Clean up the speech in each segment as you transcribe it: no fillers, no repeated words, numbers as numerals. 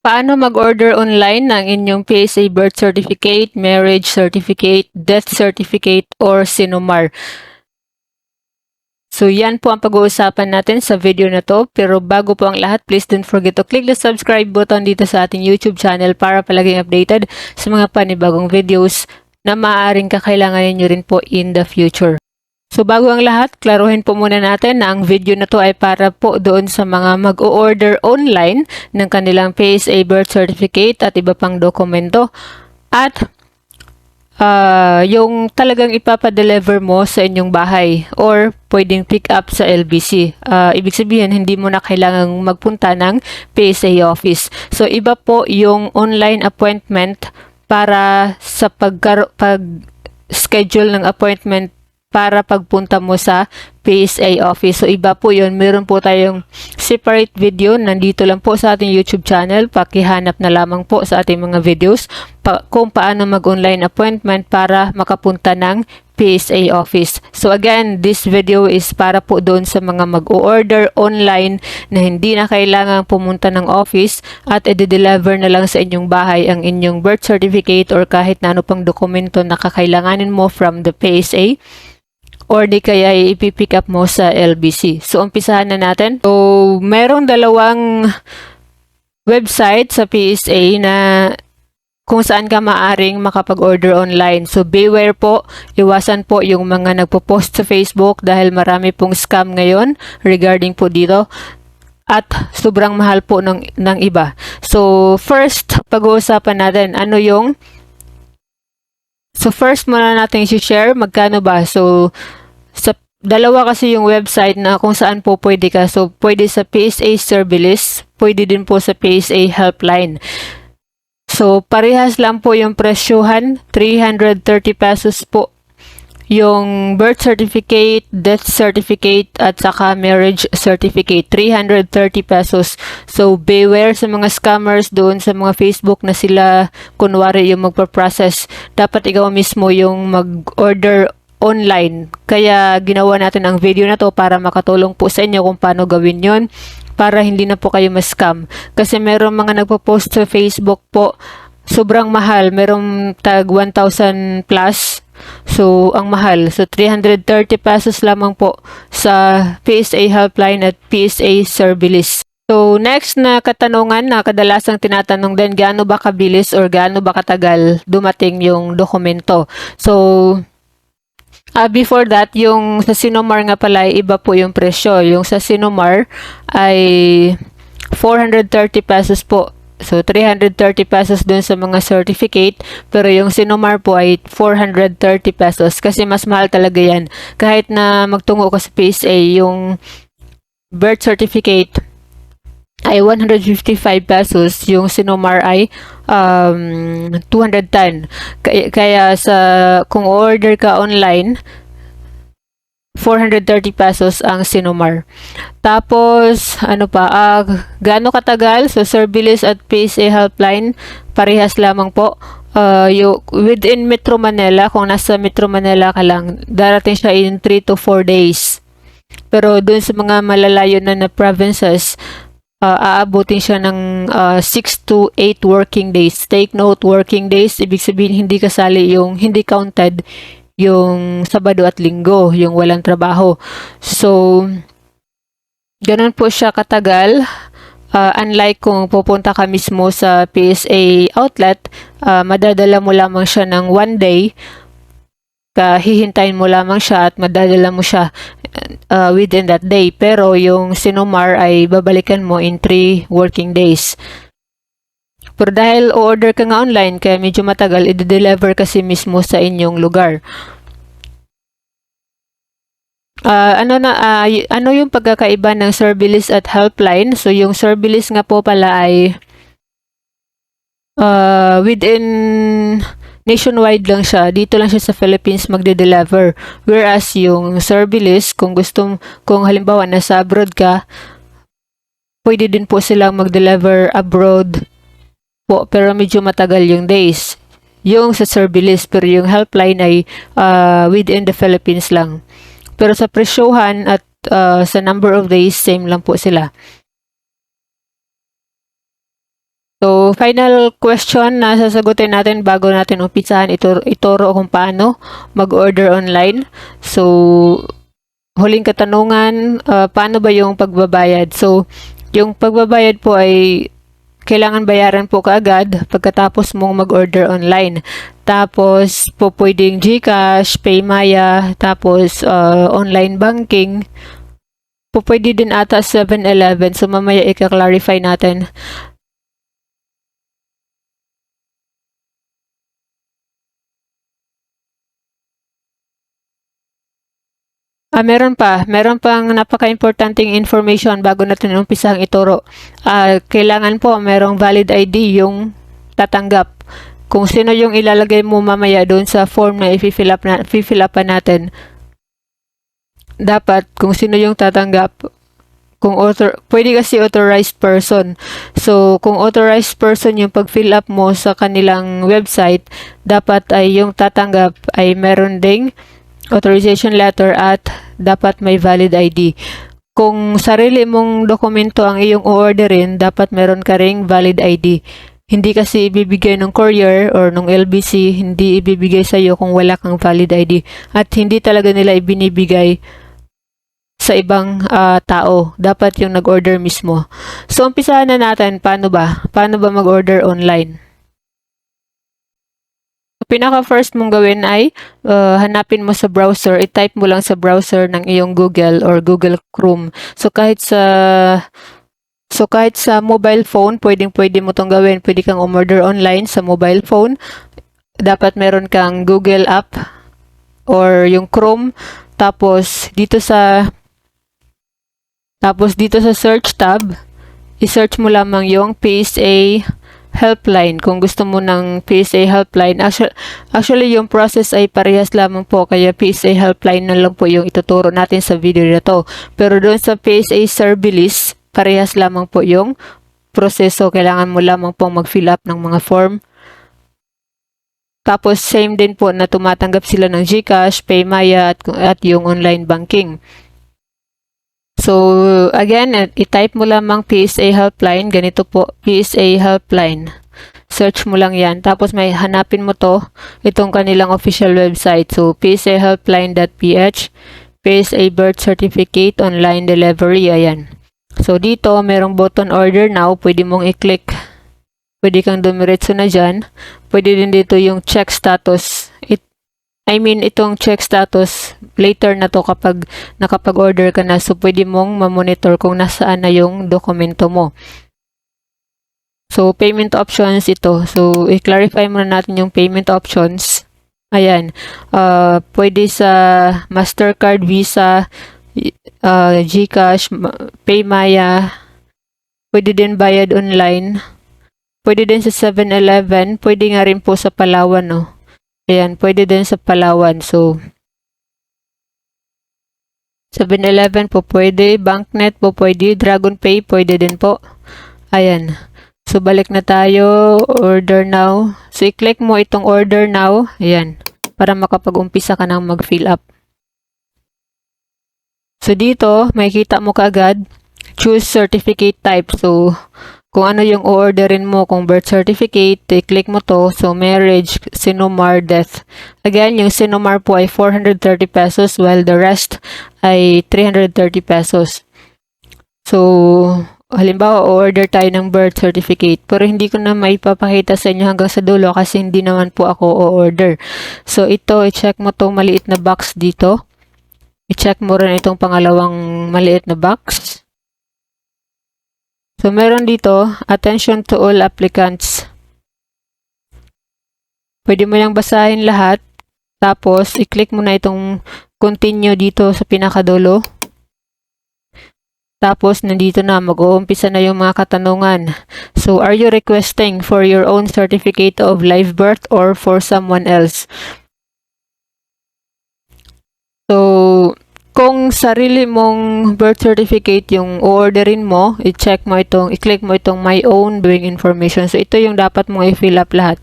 Paano mag-order online ng inyong PSA birth certificate, marriage certificate, death certificate, or Sinumar? So yan po ang pag-uusapan natin sa video na to. Pero bago po ang lahat, please don't forget to click the subscribe button dito sa ating YouTube channel para palaging updated sa mga panibagong videos na maaaring kakailanganin nyo rin po in the future. So bago ang lahat, klaruhin po muna natin na ang video na to ay para po doon sa mga mag-o-order online ng kanilang PSA birth certificate at iba pang dokumento. At yung talagang ipapadeliver mo sa inyong bahay or pwedeng pick up sa LBC. Ibig sabihin, hindi mo na kailangang magpunta ng PSA office. So iba po yung online appointment para sa pag-schedule ng appointment para pagpunta mo sa PSA office. So, iba po yun. Meron po tayong separate video. Nandito lang po sa ating YouTube channel. Pakihanap na lamang po sa ating mga videos kung paano mag-online appointment para makapunta ng PSA office. So, again, this video is para po doon sa mga mag-order online na hindi na kailangang pumunta ng office at i-deliver na lang sa inyong bahay ang inyong birth certificate or kahit na ano pang dokumento na kakailanganin mo from the PSA. Or di kaya ipipick up mo sa LBC. So, umpisahan na natin. So, merong dalawang website sa PSA na kung saan ka maaring makapag-order online. So, beware po. Iwasan po yung mga nagpo-post sa Facebook dahil marami pong scam ngayon regarding po dito. At sobrang mahal po ng iba. So, first, pag-uusapan natin ano yung first muna natin i-share magkano ba. So, sa dalawa kasi yung website na kung saan po pwede ka. So, pwede sa PSA Service, pwede din po sa PSA Helpline. So, parehas lang po yung presyuhan, 330 pesos po yung birth certificate, death certificate, at saka marriage certificate, 330 pesos. So, beware sa mga scammers doon sa mga Facebook na sila, kunwari yung magpa-process. Dapat ikaw mismo yung mag-order online. Kaya ginawa natin ang video na to para makatulong po sa inyo kung paano gawin yon para hindi na po kayo ma-scam. Kasi meron mga nagpo-post sa Facebook po, sobrang mahal. Merong tag 1,000 plus. So, ang mahal. So, 330 pesos lamang po sa PSA Helpline at PSA Service. So, next na katanungan na kadalasang tinatanong din, gaano ba kabilis or gaano ba katagal dumating yung dokumento? So, before that, yung sa Sinumar nga pala, iba po yung presyo. Yung sa Sinumar ay 430 pesos po. So, 330 pesos dun sa mga certificate. Pero yung Sinumar po ay 430 pesos. Kasi mas mahal talaga yan. Kahit na magtungo ka sa PSA, yung birth certificate ay 155 pesos. Yung Sinumar ay 210. Kaya sa kung order ka online, 430 pesos ang Sinumar. Tapos, ano pa, gaano katagal? So, Service at PSA Helpline, parehas lamang po. Within Metro Manila, kung nasa Metro Manila ka lang, darating siya in 3 to 4 days. Pero dun sa mga malalayo na provinces, aabutin siya ng 6 to 8 working days. Take note, working days, ibig sabihin hindi kasali yung hindi counted yung Sabado at Linggo, yung walang trabaho. So, ganun po siya katagal. Unlike kung pupunta ka mismo sa PSA outlet, madadala mo lamang siya ng 1 day. Hihintayin mo lamang siya at madadala mo siya within that day. Pero yung Sinumar ay babalikan mo in 3 working days. Pero dahil o-order ka nga online, kaya medyo matagal, i-deliver kasi mismo sa inyong lugar. Ano yung pagkakaiba ng Service at Helpline? So, yung Service nga po pala ay within nationwide lang siya. Dito lang siya sa Philippines magde-deliver. Whereas yung Service, kung halimbawa nasa abroad ka, pwede din po silang mag-deliver abroad po, pero medyo matagal yung days. Yung sa Service, pero yung Helpline ay within the Philippines lang. Pero sa presyohan at sa number of days, same lang po sila. So, So, final question na sasagutin natin bago natin umpisahan ituro kung paano mag-order online. So, huling katanungan, paano ba yung pagbabayad? So, yung pagbabayad po ay kailangan bayaran po kaagad pagkatapos mong mag-order online. Tapos, po pwedeng GCash, Paymaya, tapos online banking. Po pwede din ata 7-Eleven. So, mamaya i-clarify natin. Meron pang napaka-importanting information bago natin umpisang ituro. Kailangan po merong valid ID yung tatanggap. Kung sino yung ilalagay mo mamaya doon sa form na i-fill upan natin. Dapat kung sino yung tatanggap. Pwede kasi authorized person. So, kung authorized person yung pag-fill up mo sa kanilang website, dapat ay yung tatanggap ay meron ding authorization letter at dapat may valid ID. Kung sarili mong dokumento ang iyong orderin, dapat meron ka ring valid ID. Hindi kasi ibibigay ng courier or ng LBC, hindi ibibigay sa iyo kung wala kang valid ID. At hindi talaga nila ibinibigay sa ibang tao. Dapat yung nag-order mismo. So, umpisahan na natin. Paano ba mag-order online? Pinaka-first mong gawin ay hanapin mo sa browser, i-type mo lang sa browser ng iyong Google or Google Chrome. So kahit sa mobile phone, pwede mo tong gawin. Pwede kang umorder online sa mobile phone. Dapat meron kang Google app or yung Chrome. Tapos dito sa search tab, i-search mo lamang yung PSA helpline kung gusto mo ng PSA helpline. Actually, yung process ay parehas lamang po, kaya PSA helpline na lang po yung ituturo natin sa video na to. Pero doon sa PSA Service, parehas lamang po yung proseso. Kailangan mo lamang pong mag-fill up ng mga form. Tapos, same din po na tumatanggap sila ng GCash, Paymaya at yung online banking. So, again, i-type mo lamang PSA helpline. Ganito po, PSA helpline. Search mo lang yan. Tapos may hanapin mo to, itong kanilang official website. So, psahelpline.ph, PSA birth certificate, online delivery. Ayan. So, dito, merong button order now. Pwede mong i-click. Pwede kang dumiretso na dyan. Pwede din dito yung check status. Itong check status, later na to kapag nakapag-order ka na. So, pwede mong ma-monitor kung nasaan na yung dokumento mo. So, payment options ito. So, i-clarify muna natin yung payment options. Ayan. Pwede sa Mastercard, Visa, GCash, Paymaya. Pwede din bayad online. Pwede din sa 7-Eleven. Pwede nga rin po sa Palawan, no? Ayan, pwede din sa Palawan. So, 7-Eleven po pwede, Banknet po pwede, DragonPay pwede din po. Ayan. So, balik na tayo. Order now. So, i-click mo itong order now. Ayan. Para makapag-umpisa ka nang mag-fill up. So, dito, makikita mo kaagad, choose certificate type. So, kung ano yung orderin mo, kung birth certificate, i-click mo to. So, marriage, Sinumar, death. Again, yung Sinumar po ay 430 pesos while the rest ay 330 pesos. So, halimbawa, order tayo ng birth certificate. Pero hindi ko na maipapakita sa inyo hanggang sa dulo kasi hindi naman po ako o-order. So, ito, i-check mo tong maliit na box dito. I-check mo rin itong pangalawang maliit na box. So, meron dito, attention to all applicants. Pwede mo yung basahin lahat. Tapos, i-click mo na itong continue dito sa pinakadulo. Tapos, nandito na, mag-uumpisa na yung mga katanungan. So, are you requesting for your own certificate of live birth or for someone else? So, kung sarili mong birth certificate yung orderin mo, i-click mo itong my own viewing information. So, ito yung dapat mong i-fill up lahat.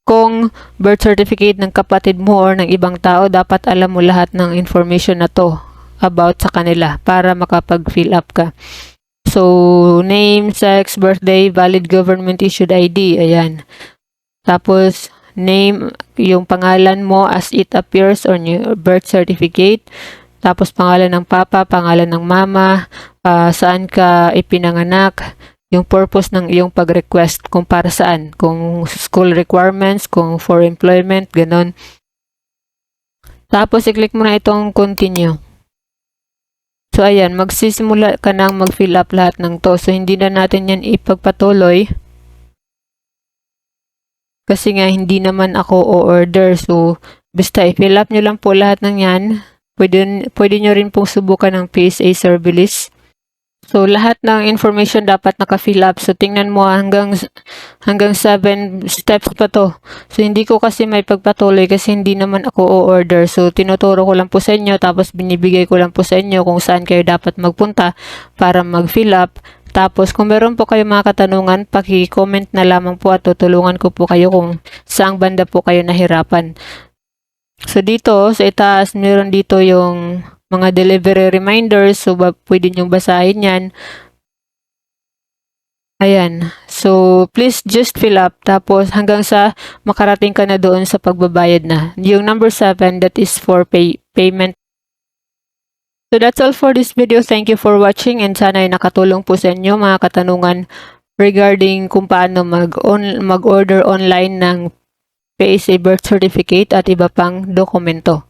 Kung birth certificate ng kapatid mo or ng ibang tao, dapat alam mo lahat ng information na to about sa kanila para makapag-fill up ka. So, name, sex, birthday, valid government issued ID. Ayan. Tapos, name, yung pangalan mo as it appears on your birth certificate. Tapos, pangalan ng papa, pangalan ng mama, saan ka ipinanganak, yung purpose ng iyong pag-request, kung para saan, kung school requirements, kung for employment, ganon. Tapos, i-click mo na itong continue. So, ayan, magsisimula ka nang mag-fill up lahat ng to. So, hindi na natin yan ipagpatuloy. Kasi nga, hindi naman ako o-order. So, basta i-fill up nyo lang po lahat ng yan. Pwede nyo rin pong subukan ng PSA Service. So, lahat ng information dapat naka-fill up. So, tingnan mo hanggang 7 steps pa to. So, hindi ko kasi may pagpatuloy kasi hindi naman ako o-order. So, tinuturo ko lang po sa inyo tapos binibigay ko lang po sa inyo kung saan kayo dapat magpunta para mag-fill up. Tapos, kung meron po kayo mga katanungan, paki-comment na lamang po at tutulungan ko po kayo kung saang banda po kayo nahirapan. So, dito sa itaas, meron dito yung mga delivery reminders. So, pwede nyo basahin yan. Ayan. So, please just fill up. Tapos, hanggang sa makarating ka na doon sa pagbabayad na. Yung number 7, that is for payment. So, that's all for this video. Thank you for watching and sana ay nakatulong po sa inyo mga katanungan regarding kung paano mag-order online ng PSA birth certificate at iba pang dokumento.